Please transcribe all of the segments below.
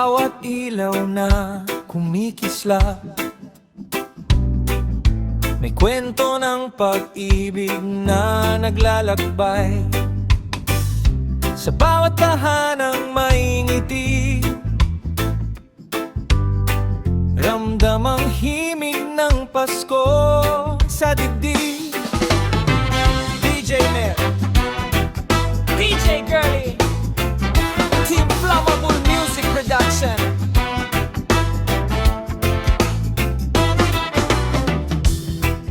bawat ilaw na kumikislap, may kwento ng pag-ibig na naglalakbay. Sa bawat tahanang may ngiti, ramdam ang himig ng Pasko sa dibdib. DJ Mer, DJ Girlie, Team Flammable Music Production.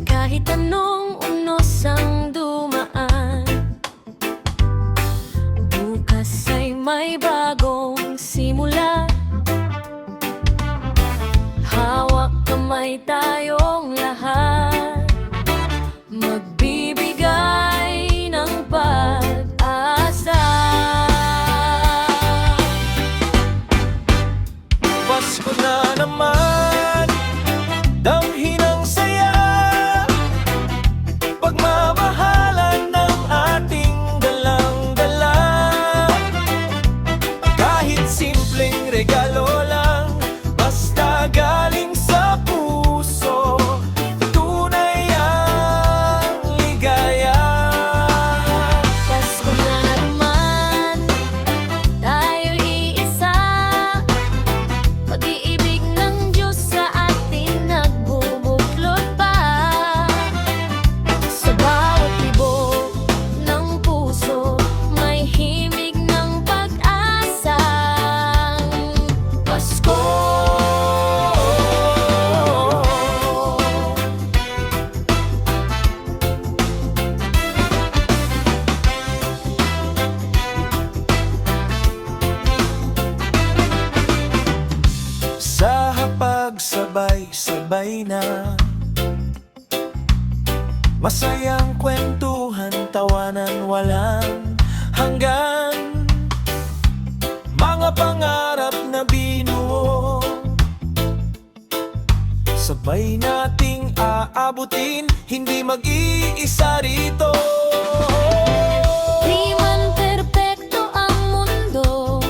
Kahit anong unos ang dumaan, bukas ay may bagong simula. Hawak kamay tayong lahat, magbibigay ng pag-asa. Pasko na naman, damhin ang saya, pagmamahalan ng ating dalang-dala. Kahit simpleng regalo lang, basta galing sa puso, tunay ang ligaya. Pasko na naman, tayo'y iisa, pag-iibig ng Diyos sa atin nagbubuklod pa. Sa bawat tibok ng puso, may himig ng pag-asang Pasko. Sa pagsabay-sabay na masayang kwentuhan, tawanan walang hanggan, mga pangarap na binuo, sabay nating aabutin, hindi mag-iisa rito. Di man perpekto ang mundo,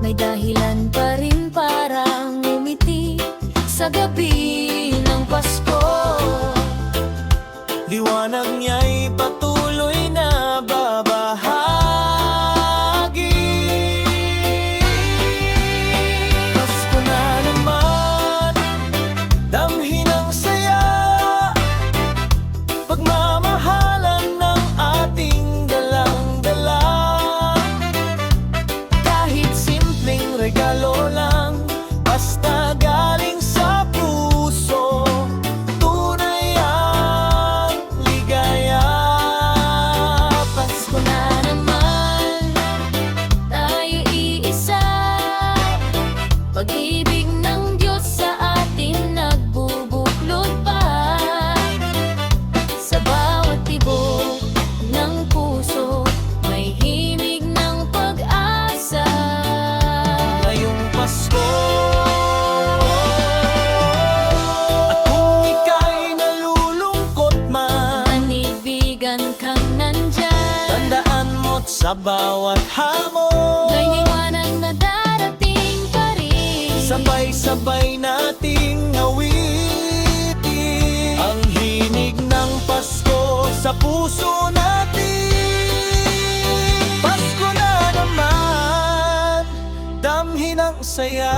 may dahilan pa rin parang ngumiti sa gabi ng Pasko. Liwanag niya'y patuloy na babahagi. Pasko na naman, damhin ang saya, pagmamahalan ng ating dalang-dala. Kahit simpleng regalo lang, basta galing sa puso, tunay ang ligaya. Pasko na naman, tayo iisa, pag-ibig ng Diyos sa atin nagbubuklod pa. Sa bawat tibok ng puso, may himig ng pag-asa. Ngayong Pasko, at kung ika'y nalulungkot man, Manibigan kang nandyan, tandaan mo't sa bawat hamon, may liwanag na darating pa rin. sabay-sabay nating awitin ang hinig ng Pasko sa puso natin. Pasko na naman, damhin ang saya,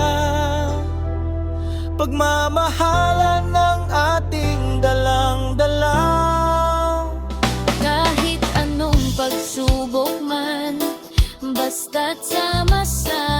pagmamahalan ng ating dalang-dala. Kahit anong pagsubok man, basta't sama-sama.